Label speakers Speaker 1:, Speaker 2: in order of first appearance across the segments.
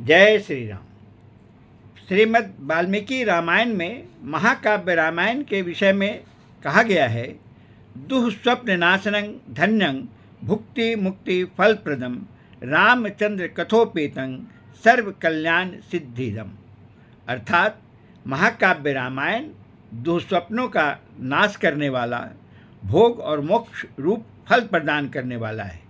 Speaker 1: जय श्री राम। श्रीमद् वाल्मीकि रामायण में महाकाव्य रामायण के विषय में कहा गया है, दुःस्वप्न नाशनं धन्यं भुक्ति मुक्ति फलप्रदं रामचंद्र कथोपेतं सर्व कल्याण सिद्धिदम। अर्थात महाकाव्य रामायण दुःस्वप्नों का नाश करने वाला, भोग और मोक्ष रूप फल प्रदान करने वाला है।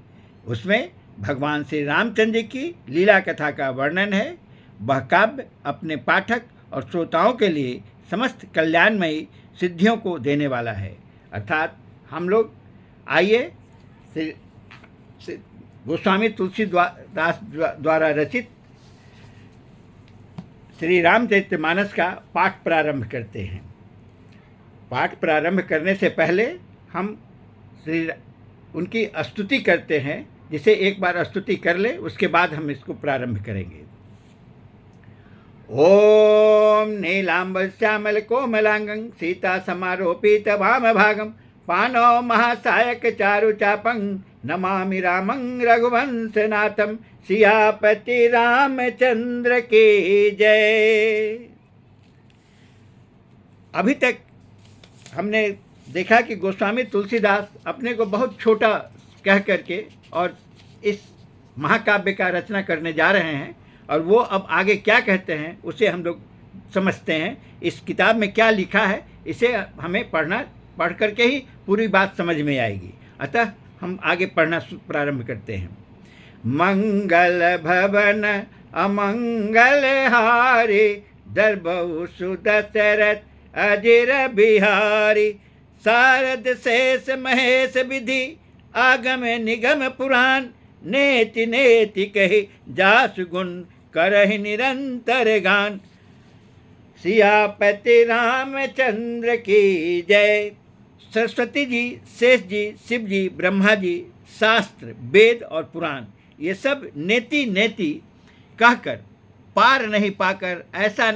Speaker 1: उसमें भगवान श्री रामचंद्र की लीला कथा का वर्णन है। वह काव्य अपने पाठक और श्रोताओं के लिए समस्त कल्याणमयी सिद्धियों को देने वाला है। अर्थात हम लोग आइए गोस्वामी तुलसीदास द्वारा रचित श्री रामचरितमानस का पाठ प्रारंभ करते हैं। पाठ प्रारंभ करने से पहले हम उनकी स्तुति करते हैं, जिसे एक बार स्तुति कर ले, उसके बाद हम इसको प्रारंभ करेंगे। ओम नीलांबर श्यामल कोमलांगं सीता समारोपित वाम भागं पानौ महासायक चारु चापं नमामि रामं रघुवंशनाथं सियापति रामचंद्र की जय। अभी तक हमने देखा कि गोस्वामी तुलसीदास अपने को बहुत छोटा कह करके और इस महाकाव्य का रचना करने जा रहे हैं, और वो अब आगे क्या कहते हैं उसे हम लोग समझते हैं। इस किताब में क्या लिखा है इसे हमें पढ़ करके ही पूरी बात समझ में आएगी। अतः हम आगे पढ़ना प्रारंभ करते हैं। मंगल भवन अमंगल हारी दरबहु सुदशरथ अजिर बिहारी शारद शेष महेश विधि आगम निगम पुराण नेति नेति कही जास गुण करहि निरंतर गान सियापति रामचंद्र की जय। सरस्वती जी, शेष जी, शिव जी, ब्रह्मा जी, शास्त्र, वेद और पुराण ये सब नेति नेति कहकर पार नहीं पाकर ऐसा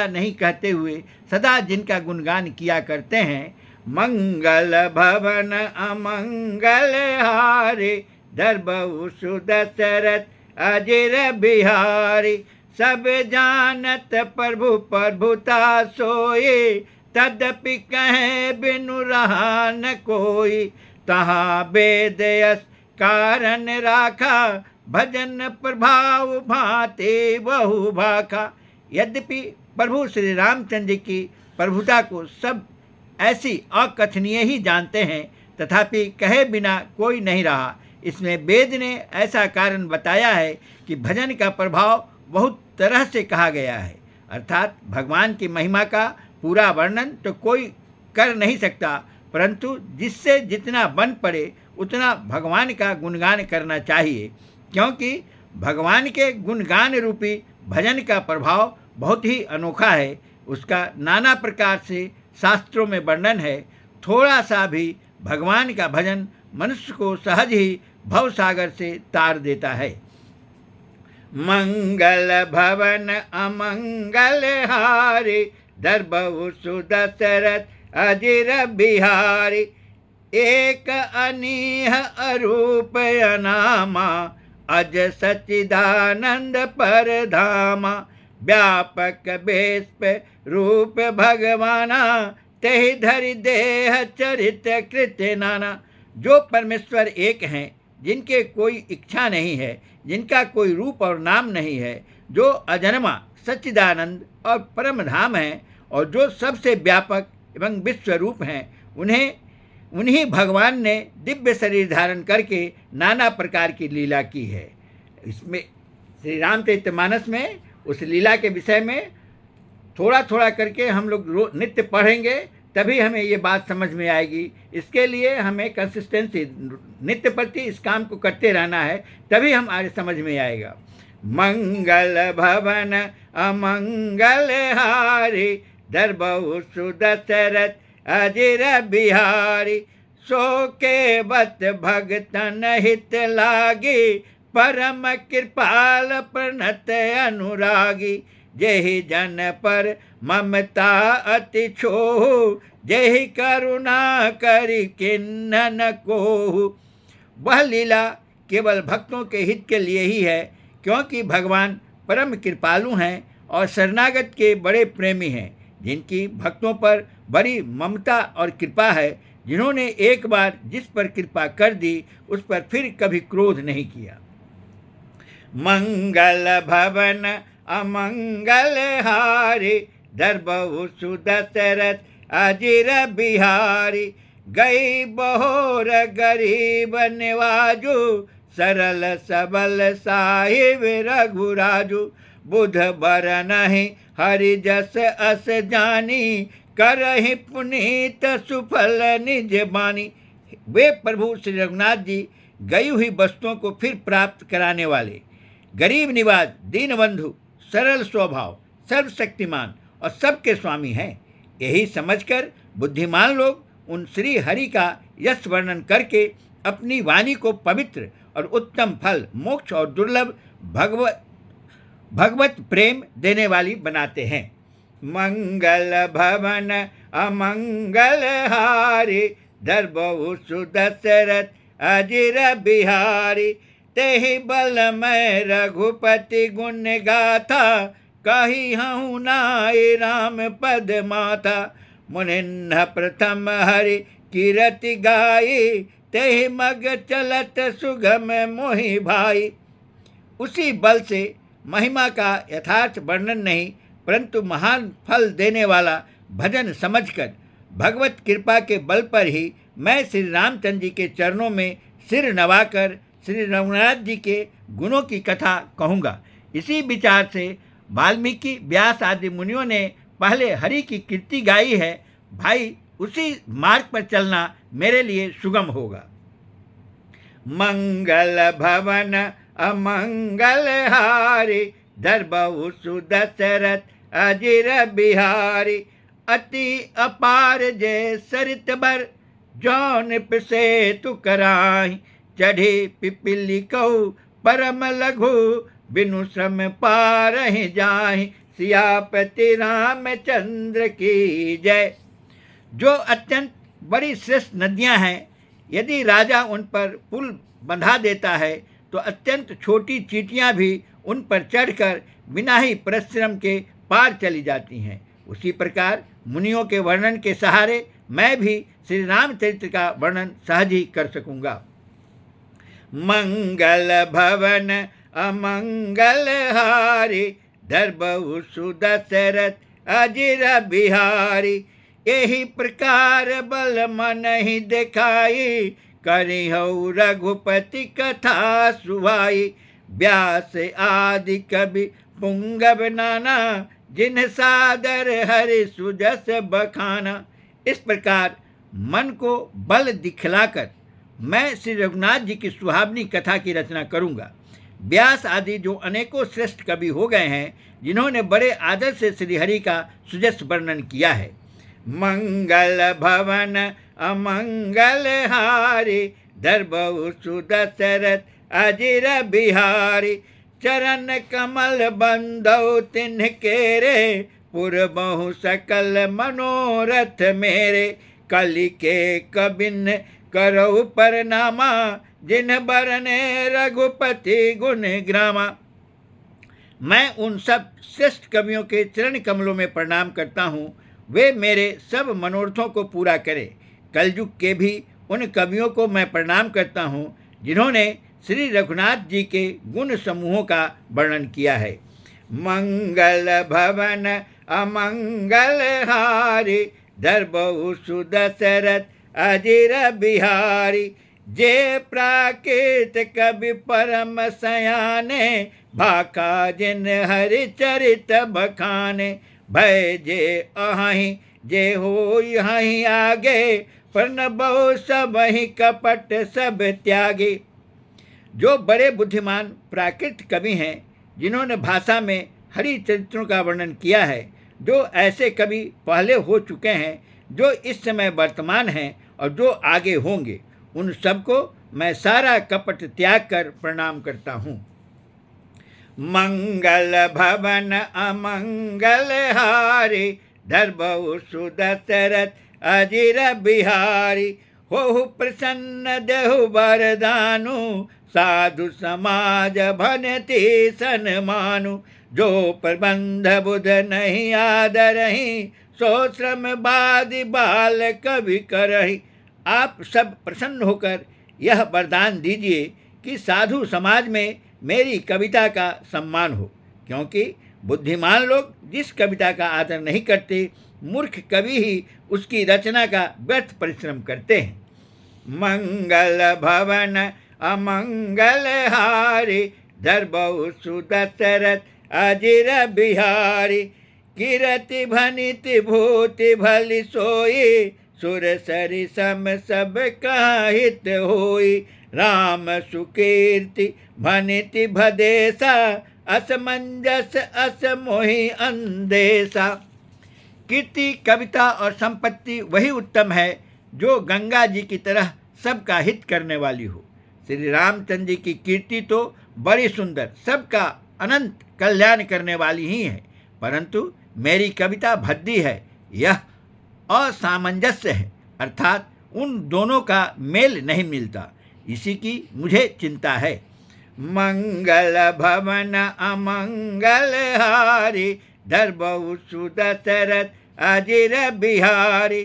Speaker 1: नहीं कहते हुए सदा जिनका गुणगान किया करते हैं। मंगल भवन अमंगल हारे दरबहु सुदशरथ अजिर बिहारी सब जानत प्रभु प्रभुता सोए तदपि कहे बिनु रहा न कोई तहाँ वेद यस कारण राखा भजन प्रभाव भाते बहु भाखा। यद्यपि प्रभु श्री रामचंद्र की प्रभुता को सब ऐसी अकथनीय ही जानते हैं, तथापि कहे बिना कोई नहीं रहा। इसमें वेद ने ऐसा कारण बताया है कि भजन का प्रभाव बहुत तरह से कहा गया है। अर्थात भगवान की महिमा का पूरा वर्णन तो कोई कर नहीं सकता, परंतु जिससे जितना बन पड़े उतना भगवान का गुणगान करना चाहिए, क्योंकि भगवान के गुणगान रूपी भजन का प्रभाव बहुत ही अनोखा है। उसका नाना प्रकार से शास्त्रों में वर्णन है। थोड़ा सा भी भगवान का भजन मनुष्य को सहज ही भव सागर से तार देता है। मंगल भवन अमंगल हारी दरबहु सुदशरथ अजिर बिहारी एक अनीह अरूप अनामा अज सच्चिदानंद परधामा व्यापक बेस पे रूप भगवाना तेहि धरि देह चरित कृत नाना। जो परमेश्वर एक हैं, जिनके कोई इच्छा नहीं है, जिनका कोई रूप और नाम नहीं है, जो अजन्मा सच्चिदानंद और परम धाम है, और जो सबसे व्यापक एवं विश्वरूप हैं, उन्हीं भगवान ने दिव्य शरीर धारण करके नाना प्रकार की लीला की है। इसमें श्री रामचरितमानस में उस लीला के विषय में थोड़ा थोड़ा करके हम लोग नित्य पढ़ेंगे, तभी हमें ये बात समझ में आएगी। इसके लिए हमें कंसिस्टेंसी, नित्य प्रति इस काम को करते रहना है, तभी हम आगे समझ में आएगा। मंगल भवन अमंगल हारी दरबहु सुदशरथ अजिर बिहारी सो के बत भगतन हित लागी परम कृपाल प्रणत अनुरागी जेहि जन पर ममता अति छोहु जेहि करुणा करि किन्नन कोहु। वह लीला केवल भक्तों के हित के लिए ही है, क्योंकि भगवान परम कृपालु हैं और शरणागत के बड़े प्रेमी हैं, जिनकी भक्तों पर बड़ी ममता और कृपा है, जिन्होंने एक बार जिस पर कृपा कर दी उस पर फिर कभी क्रोध नहीं किया। मंगल भवन अमंगल हारी, दरबहु सुदशरथ अजिर बिहारी। गई बहोर गरीब निवाजू, सरल सबल साहिब रघुराजू। बुध बर नहीं हरि जस अस जानी, करहि पुनीत सुफल निज बानी। वे प्रभु श्री रघुनाथ जी गई हुई वस्तुओं को फिर प्राप्त कराने वाले, गरीब निवाज, दीनबंधु, सरल स्वभाव, सर्वशक्तिमान और सबके स्वामी हैं। यही समझकर बुद्धिमान लोग उन श्री हरि का यश वर्णन करके अपनी वाणी को पवित्र और उत्तम फल, मोक्ष और दुर्लभ भगवत प्रेम देने वाली बनाते हैं। मंगल भवन अमंगल हारी, दरबहु सुदशरथ अजिर बिहारी। तेहि बल मैं रघुपति गुण गाथा, कही हूँ नाई राम पद माथा। मुनिन्ह प्रथम हरि कीरति गाई, तेहि मग चलत सुगम मोहि भाई। उसी बल से महिमा का यथार्थ वर्णन नहीं, परंतु महान फल देने वाला भजन समझकर भगवत कृपा के बल पर ही मैं श्री रामचंद्र जी के चरणों में सिर नवाकर श्री रघुनाथ जी के गुणों की कथा कहूँगा। इसी विचार से वाल्मीकि, व्यास आदि मुनियों ने पहले हरि की कीर्ति गाई है। भाई, उसी मार्ग पर चलना मेरे लिए सुगम होगा। मंगल भवन अमंगल हारी, दरबहु सुदशरथ अजिर बिहारी। अति अपार जय सरित बर, जौन पिसे तु कराहि। चढ़ी पिपीली कहु परम लघु, बिनु श्रम पारहि जाहि। सियापति रामचंद्र की जय। जो अत्यंत बड़ी श्रेष्ठ नदियां हैं, यदि राजा उन पर पुल बंधा देता है तो अत्यंत छोटी चींटियां भी उन पर चढ़कर बिना ही परिश्रम के पार चली जाती हैं। उसी प्रकार मुनियों के वर्णन के सहारे मैं भी श्री रामचरित्र का वर्णन सहज ही कर सकूंगा। मंगल भवन अमंगल हारी, दरबहु सुदशरथ अजिर बिहारी। यही प्रकार बल मन ही दिखाई, करिहु रघुपति कथा सुहाई। व्यास आदि कवि पुंगव नाना, जिन सादर हरि सुजस बखाना। इस प्रकार मन को बल दिखलाकर मैं श्री रघुनाथ जी की सुहावनी कथा की रचना करूंगा। व्यास आदि जो अनेकों श्रेष्ठ कवि हो गए हैं, जिन्होंने बड़े आदर से श्री हरि का सुजस वर्णन किया है। मंगल भवन अमंगल हारी, दरबहु सुदशरथ अजिर बिहारी। चरण कमल बंदौ तिन्ह रे, पुरबहु सकल मनोरथ मेरे। कलि के कबिन करौ परनामा, जिन बरने रघुपति गुण ग्रामा। मैं उन सब श्रेष्ठ कवियों के चरण कमलों में प्रणाम करता हूँ, वे मेरे सब मनोरथों को पूरा करें। कलयुग के भी उन कवियों को मैं प्रणाम करता हूँ, जिन्होंने श्री रघुनाथ जी के गुण समूहों का वर्णन किया है। मंगल भवन अमंगल हारी, दरबहु सुदशरथ अजिर बिहारी। जे प्राकृत कवि परम सयाने, भाका जिन हरि चरित बखाने। भय जे अहि जे हो यहीं आगे, प्रणबहु सब ही कपट सब त्यागे। जो बड़े बुद्धिमान प्राकृत कवि हैं, जिन्होंने भाषा में हरि चरित्रों का वर्णन किया है, जो ऐसे कवि पहले हो चुके हैं, जो इस समय वर्तमान हैं और जो आगे होंगे, उन सबको मैं सारा कपट त्याग कर प्रणाम करता हूँ। मंगल भवन अमंगल हारी, दरबहु सुदशरथ अजिर बिहारी। होहु प्रसन्न देहु वरदानु, साधु समाज भनति सन मानु, जो प्रबंध बुध नहीं आदरहि, सो श्रम बादि बाल कवि करहि। आप सब प्रसन्न होकर यह वरदान दीजिए कि साधु समाज में मेरी कविता का सम्मान हो, क्योंकि बुद्धिमान लोग जिस कविता का आदर नहीं करते, मूर्ख कवि ही उसकी रचना का व्यर्थ परिश्रम करते हैं। मंगल भवन अमंगल हारी, धरबहु सुदशरथ अजिर बिहारी। कीरति भनिति भूति भली सोई, सुर सरि सम सब काहित होई। राम सुकीर्ति भनिति भदेसा, असमंजस अस मोहि अंदेशा। कीर्ति, कविता और संपत्ति वही उत्तम है जो गंगा जी की तरह सबका हित करने वाली हो। श्री रामचंद्र जी की कीर्ति तो बड़ी सुंदर, सबका अनंत कल्याण करने वाली ही है, परंतु मेरी कविता भद्दी है, यह असामंजस्य है, अर्थात उन दोनों का मेल नहीं मिलता, इसी की मुझे चिंता है। मंगल भवन अमंगल हारी, धरबहु सुदशरथ अजिर बिहारी।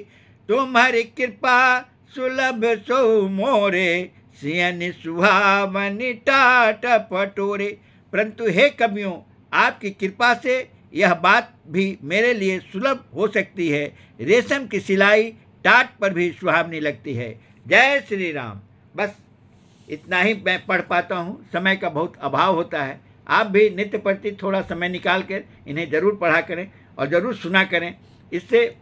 Speaker 1: तुम्हारी कृपा सुलभ सो मोरे, सियन सुहावनी टाट पटोरे। परंतु हे कवियों, आपकी कृपा से यह बात भी मेरे लिए सुलभ हो सकती है, रेशम की सिलाई टाट पर भी सुहावनी लगती है। जय श्री राम। बस इतना ही मैं पढ़ पाता हूँ, समय का बहुत अभाव होता है। आप भी नित्य प्रति थोड़ा समय निकाल कर इन्हें ज़रूर पढ़ा करें और ज़रूर सुना करें। इससे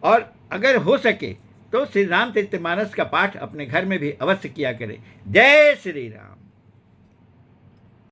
Speaker 1: और अगर हो सके तो श्री रामचरितमानस का पाठ अपने घर में भी अवश्य किया करें। जय श्री राम।